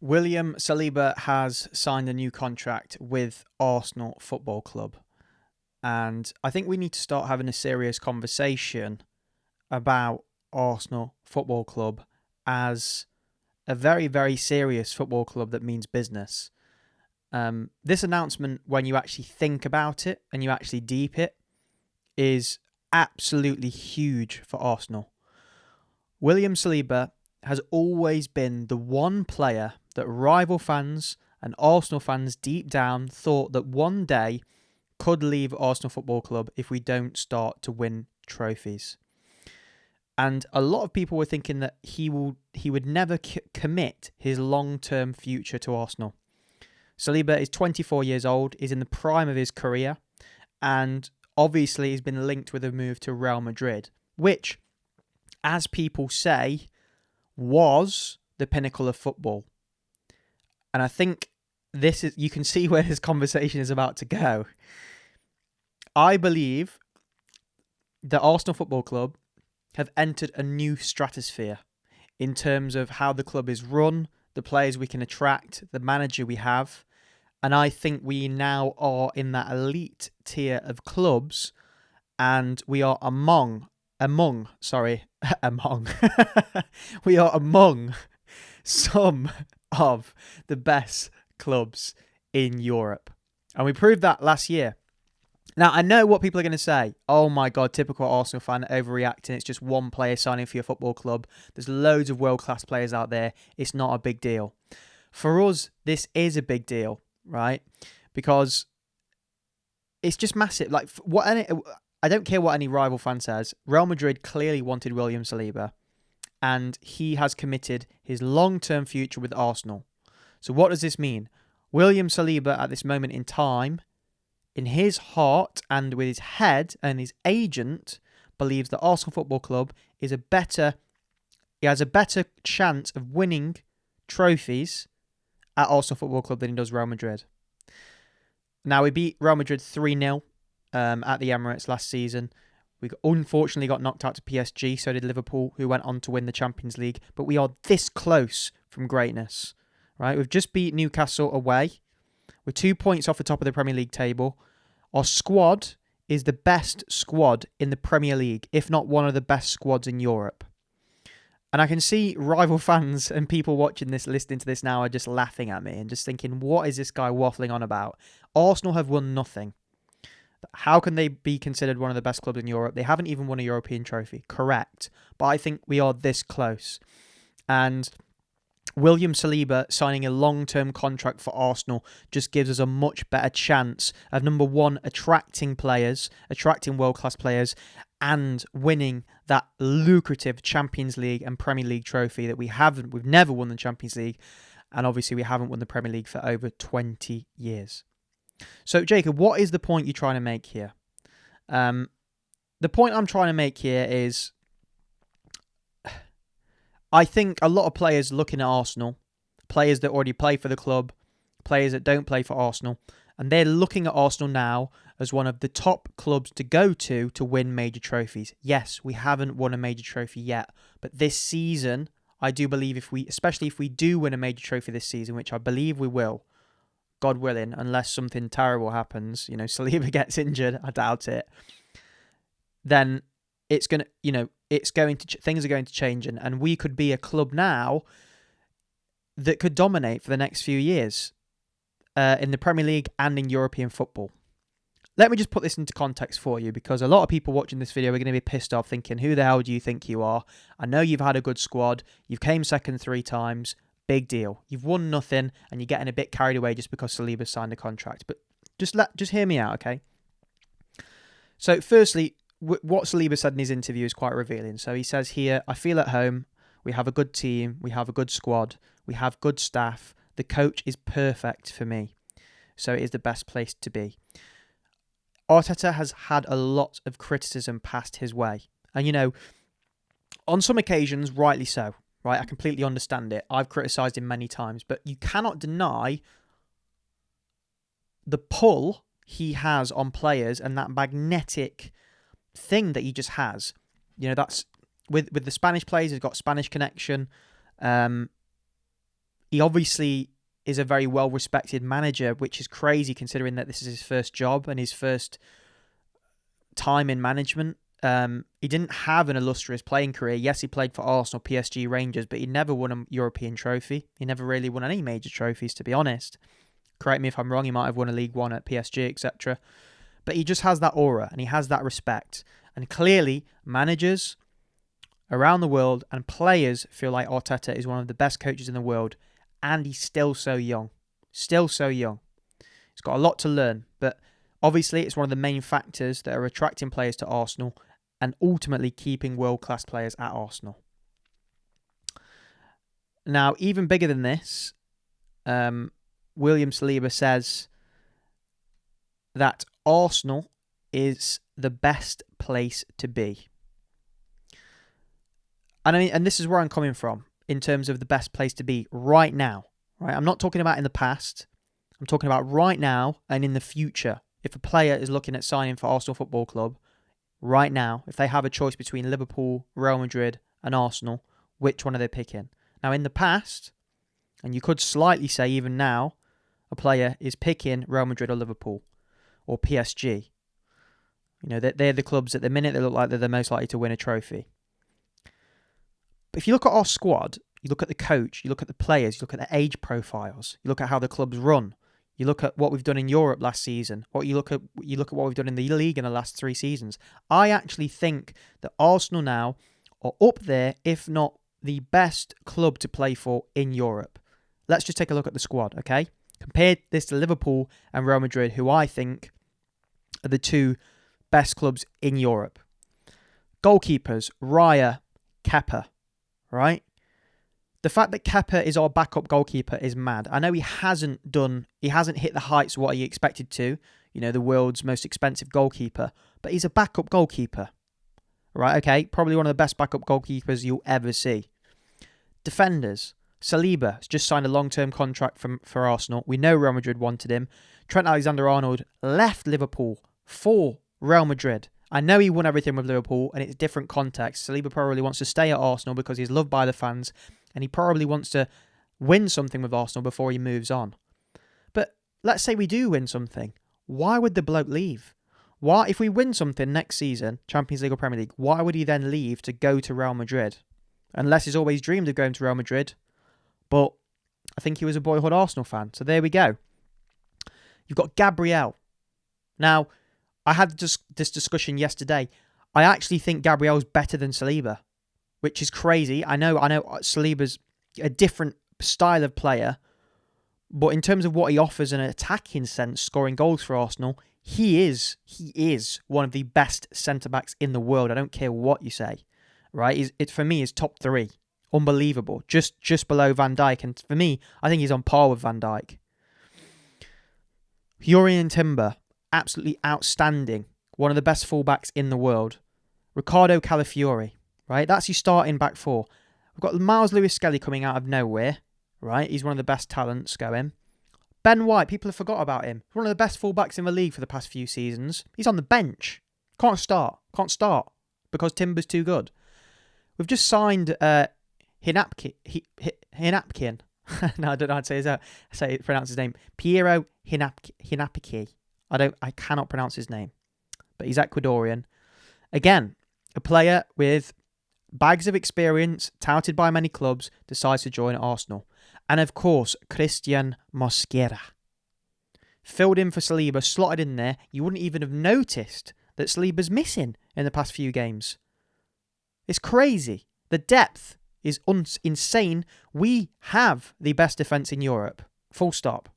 William Saliba has signed a new contract with Arsenal Football Club. And I think we need to start having a serious conversation about Arsenal Football Club as a very, very serious football club that means business. This announcement, when you actually think about it and you actually deep it, is absolutely huge for Arsenal. William Saliba has always been the one player that rival fans and Arsenal fans deep down thought that one day could leave Arsenal Football Club if we don't start to win trophies. And a lot of people were thinking that he would never commit his long-term future to Arsenal. Saliba is 24 years old, is in the prime of his career, and obviously has been linked with a move to Real Madrid, which, as people say, was the pinnacle of football. And I think you can see where this conversation is about to go. I believe that Arsenal Football Club have entered a new stratosphere in terms of how the club is run, the players we can attract, the manager we have. And I think we now are in that elite tier of clubs, and we are among we are among some of the best clubs in Europe. And we proved that last year. Now, I know what people are going to say. Oh my God, typical Arsenal fan overreacting. It's just one player signing for your football club. There's loads of world-class players out there. It's not a big deal. For us, this is a big deal, right? Because it's just massive. I don't care what any rival fan says. Real Madrid clearly wanted William Saliba, and he has committed his long-term future with Arsenal. So what does this mean? William Saliba, at this moment in time, in his heart and with his head and his agent, believes that Arsenal Football Club has a better chance of winning trophies at Arsenal Football Club than he does Real Madrid. Now, we beat Real Madrid 3-0 at the Emirates last season. We unfortunately got knocked out to PSG, so did Liverpool, who went on to win the Champions League. But we are this close from greatness, right? We've just beat Newcastle away. We're 2 points off the top of the Premier League table. Our squad is the best squad in the Premier League, if not one of the best squads in Europe. And I can see rival fans and people watching this, listening to this now, are just laughing at me and just thinking, what is this guy waffling on about? Arsenal have won nothing. How can they be considered one of the best clubs in Europe? They haven't even won a European trophy. Correct. But I think we are this close. And William Saliba signing a long-term contract for Arsenal just gives us a much better chance of, number one, attracting world-class players, and winning that lucrative Champions League and Premier League trophy that we haven't. We've never won the Champions League, and obviously we haven't won the Premier League for over 20 years. So, Jacob, what is the point you're trying to make here? The point I'm trying to make here is, I think a lot of players looking at Arsenal, players that already play for the club, players that don't play for Arsenal, and they're looking at Arsenal now as one of the top clubs to go to win major trophies. Yes, we haven't won a major trophy yet, but this season, I do believe especially if we do win a major trophy this season, which I believe we will, God willing, unless something terrible happens, Saliba gets injured, I doubt it, then things are going to change, and we could be a club now that could dominate for the next few years in the Premier League and in European football. Let me just put this into context for you, because a lot of people watching this video are going to be pissed off thinking, who the hell do you think you are? I know you've had a good squad, you've came second 3 times, big deal. You've won nothing, and you're getting a bit carried away just because Saliba signed a contract. But just hear me out, okay? So firstly, what Saliba said in his interview is quite revealing. So he says here, I feel at home, we have a good team, we have a good squad, we have good staff, the coach is perfect for me, so it is the best place to be. Arteta has had a lot of criticism passed his way. And, on some occasions, rightly so, right? I completely understand it. I've criticised him many times, but you cannot deny the pull he has on players and that magnetic thing that he just has. That's with the Spanish players, he's got Spanish connection. He obviously is a very well-respected manager, which is crazy considering that this is his first job and his first time in management. He didn't have an illustrious playing career. Yes, he played for Arsenal, PSG, Rangers, but he never won a European trophy. He never really won any major trophies, to be honest. Correct me if I'm wrong, he might have won a League One at PSG, etc. But he just has that aura and he has that respect. And clearly, managers around the world and players feel like Arteta is one of the best coaches in the world, and he's still so young. Still so young. He's got a lot to learn, but obviously it's one of the main factors that are attracting players to Arsenal and ultimately keeping world-class players at Arsenal. Now, even bigger than this, William Saliba says that Arsenal is the best place to be. And I mean, and this is where I'm coming from in terms of the best place to be right now. Right? I'm not talking about in the past. I'm talking about right now and in the future. If a player is looking at signing for Arsenal Football Club right now, if they have a choice between Liverpool, Real Madrid and Arsenal, which one are they picking? Now, in the past, and you could slightly say even now, a player is picking Real Madrid or Liverpool or PSG. You know, they're the clubs at the minute that look like they're the most likely to win a trophy. But if you look at our squad, you look at the coach, you look at the players, you look at the age profiles, you look at how the clubs run, you look at what we've done in Europe last season, you look at what we've done in the league in the last 3 seasons. I actually think that Arsenal now are up there, if not the best club to play for in Europe. Let's just take a look at the squad, okay? Compare this to Liverpool and Real Madrid, who I think are the 2 best clubs in Europe. Goalkeepers, Raya, Kepa, right? The fact that Kepa is our backup goalkeeper is mad. I know he hasn't hit the heights of what he expected to, you know, the world's most expensive goalkeeper, but he's a backup goalkeeper, right? Okay, probably one of the best backup goalkeepers you'll ever see. Defenders, Saliba has just signed a long-term contract for Arsenal. We know Real Madrid wanted him. Trent Alexander-Arnold left Liverpool for Real Madrid. I know he won everything with Liverpool, and it's different context. Saliba probably wants to stay at Arsenal because he's loved by the fans, and he probably wants to win something with Arsenal before he moves on. But let's say we do win something. Why would the bloke leave? Why, if we win something next season, Champions League or Premier League, why would he then leave to go to Real Madrid? Unless he's always dreamed of going to Real Madrid. But I think he was a boyhood Arsenal fan. So there we go. You've got Gabriel. Now, I had this discussion yesterday. I actually think Gabriel's better than Saliba, which is crazy. I know Saliba's a different style of player, but in terms of what he offers in an attacking sense, scoring goals for Arsenal, he is one of the best centre-backs in the world. I don't care what you say, right? It for me is top 3. Unbelievable. Just below Van Dijk, and for me, I think he's on par with Van Dijk. Jurrien Timber, absolutely outstanding. One of the best fullbacks in the world. Ricardo Calafiori, right? That's your starting back 4. We've got Miles Lewis-Skelly coming out of nowhere, right? He's one of the best talents going. Ben White, people have forgot about him. One of the best fullbacks in the league for the past few seasons. He's on the bench. Can't start because Timber's too good. We've just signed Hinapkin. No, I don't know how to pronounce his name. Piero Hinapki. I cannot pronounce his name, but he's Ecuadorian. Again, a player with bags of experience, touted by many clubs, decides to join Arsenal. And of course, Christian Mosquera. Filled in for Saliba, slotted in there. You wouldn't even have noticed that Saliba's missing in the past few games. It's crazy. The depth is insane. We have the best defence in Europe. Full stop.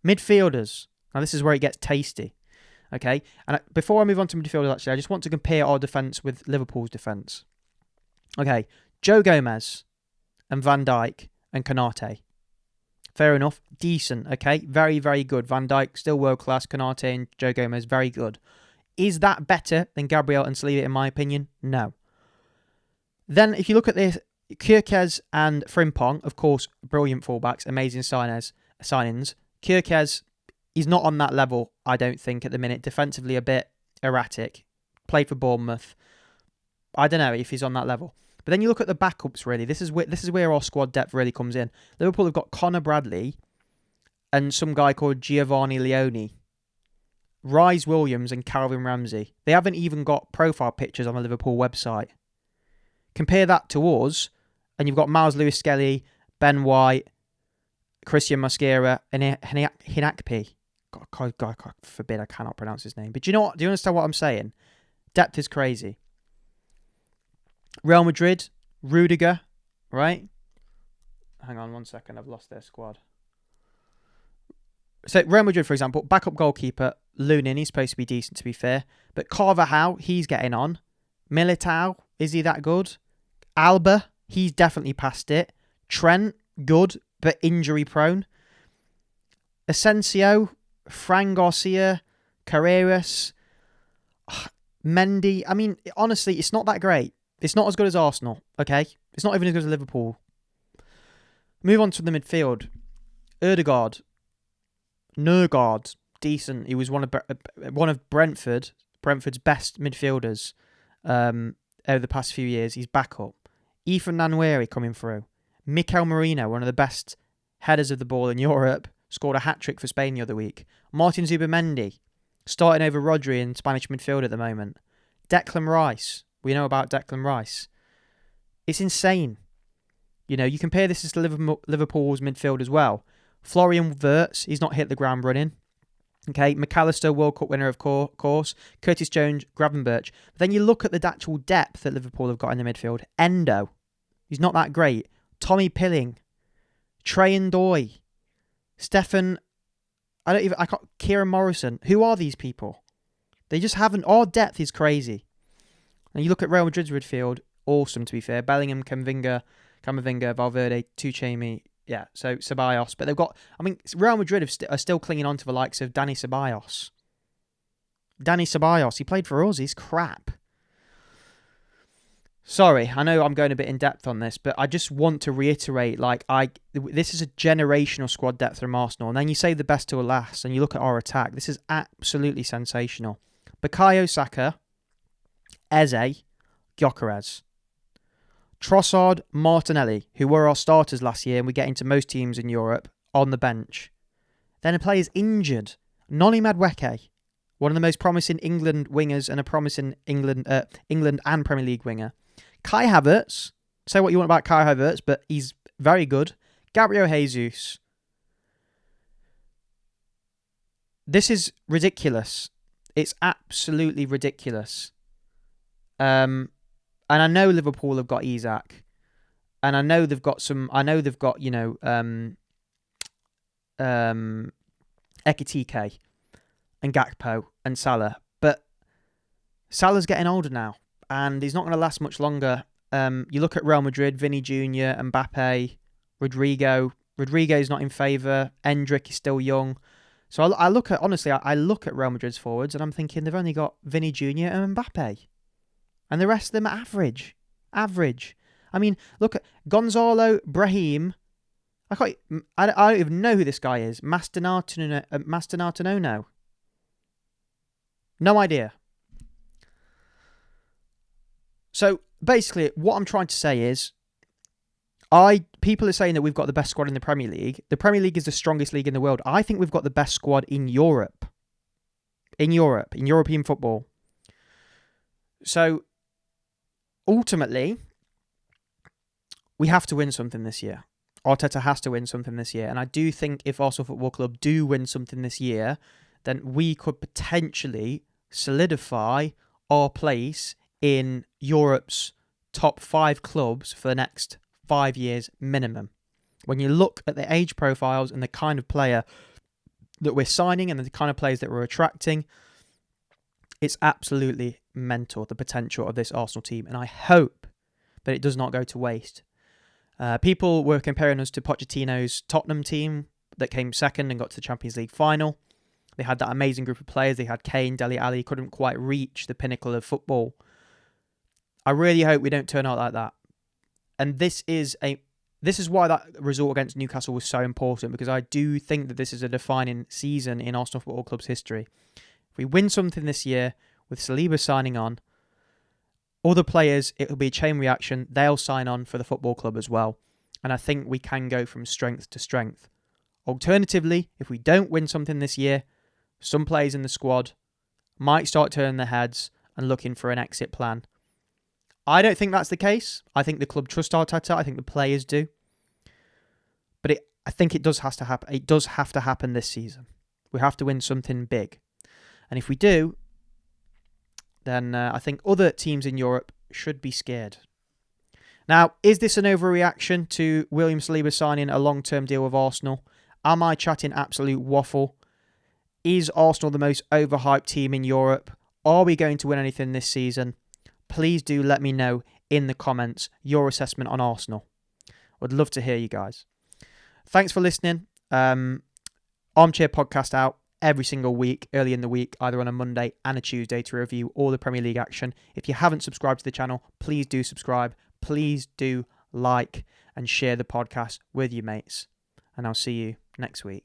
Midfielders. Now this is where it gets tasty. Okay? And before I move on to midfielders, actually, I just want to compare our defence with Liverpool's defence. Okay. Joe Gomez and Van Dijk and Konate. Fair enough. Decent. Okay? Very, very good. Van Dijk, still world class. Konate and Joe Gomez, very good. Is that better than Gabriel and Saliba, in my opinion? No. Then, if you look at this, Kyrkez and Frimpong, of course, brilliant fullbacks, amazing signings. Kyrkez, he's not on that level, I don't think, at the minute. Defensively, a bit erratic. Played for Bournemouth. I don't know if he's on that level. But then you look at the backups, really. This is where our squad depth really comes in. Liverpool have got Connor Bradley and some guy called Giovanni Leone, Rhys Williams and Calvin Ramsey. They haven't even got profile pictures on the Liverpool website. Compare that to us, and you've got Miles Lewis-Skelly, Ben White, Christian Mosquera, and Hinakpi. God forbid I cannot pronounce his name. But do you know what? Do you understand what I'm saying? Depth is crazy. Real Madrid, Rudiger, right? Hang on 1 second, I've lost their squad. So Real Madrid, for example, backup goalkeeper, Lunin, he's supposed to be decent to be fair. But Carvajal, he's getting on. Militao, is he that good? Alba, he's definitely past it. Trent, good, but injury prone. Asensio, Fran Garcia, Carreras, Mendy. I mean, honestly, it's not that great. It's not as good as Arsenal, okay? It's not even as good as Liverpool. Move on to the midfield. Ødegaard, Nergaard, decent. He was one of Brentford's best midfielders over the past few years. He's back up. Ethan Nwaneri coming through. Mikel Merino, one of the best headers of the ball in Europe, scored a hat-trick for Spain the other week. Martin Zubimendi, starting over Rodri in Spanish midfield at the moment. Declan Rice. We know about Declan Rice. It's insane. You know, you compare this to Liverpool's midfield as well. Florian Wirtz, he's not hit the ground running. Okay, McAllister, World Cup winner, of course. Curtis Jones, Gravenberch. But then you look at the actual depth that Liverpool have got in the midfield. Endo, he's not that great. Tommy Pilling, Trey Ndoye, Stefan, Kieran Morrison. Who are these people? They just haven't. Our depth is crazy. And you look at Real Madrid's midfield, awesome to be fair. Bellingham, Camavinga, Valverde, Tuchemi, yeah, so Ceballos. But they've got, Real Madrid are still clinging on to the likes of Dani Ceballos. He played for us, he's crap. Sorry, I know I'm going a bit in depth on this, but I just want to reiterate, this is a generational squad depth from Arsenal. And then you say the best to last, and you look at our attack. This is absolutely sensational. Bukayo Saka, Eze, Gyökeres. Trossard, Martinelli, who were our starters last year, and we get into most teams in Europe, on the bench. Then a player's injured. Noni Madueke, one of the most promising England wingers and a promising England and Premier League winger. Kai Havertz, say what you want about Kai Havertz, but he's very good. Gabriel Jesus. This is ridiculous. It's absolutely ridiculous. And I know Liverpool have got Isak, and I know they've got Ekitike and Gakpo and Salah, but Salah's getting older now, and he's not going to last much longer. You look at Real Madrid, Vinny Jr., Mbappe, Rodrigo. Rodrigo's not in favour. Endrick is still young. So I look at Real Madrid's forwards, and I'm thinking they've only got Vinny Jr. and Mbappe. And the rest of them are average. I mean, look at Gonzalo Brahim. I don't even know who this guy is. Mastinartano. No idea. So basically, what I'm trying to say is, people are saying that we've got the best squad in the Premier League. The Premier League is the strongest league in the world. I think we've got the best squad in Europe. In European football. So ultimately, we have to win something this year. Arteta has to win something this year. And I do think if Arsenal Football Club do win something this year, then we could potentially solidify our place in Europe's top 5 clubs for the next 5 years minimum. When you look at the age profiles and the kind of player that we're signing and the kind of players that we're attracting, it's absolutely mental, the potential of this Arsenal team. And I hope that it does not go to waste. People were comparing us to Pochettino's Tottenham team that came second and got to the Champions League final. They had that amazing group of players. They had Kane, Dele Alli, couldn't quite reach the pinnacle of football. I really hope we don't turn out like that. And this is why that result against Newcastle was so important, because I do think that this is a defining season in Arsenal Football Club's history. If we win something this year with Saliba signing on, Other players, it will be a chain reaction. They'll sign on for the football club as well. And I think we can go from strength to strength. Alternatively, if we don't win something this year, some players in the squad might start turning their heads and looking for an exit plan. I don't think that's the case. I think the club trust Arteta. I think the players do. But I think it does have to happen. It does have to happen this season. We have to win something big. And if we do, then I think other teams in Europe should be scared. Now, is this an overreaction to William Saliba signing a long-term deal with Arsenal? Am I chatting absolute waffle? Is Arsenal the most overhyped team in Europe? Are we going to win anything this season? Please do let me know in the comments your assessment on Arsenal. Would love to hear you guys. Thanks for listening. Armchair Podcast out every single week, early in the week, either on a Monday and a Tuesday to review all the Premier League action. If you haven't subscribed to the channel, please do subscribe. Please do like and share the podcast with your mates. And I'll see you next week.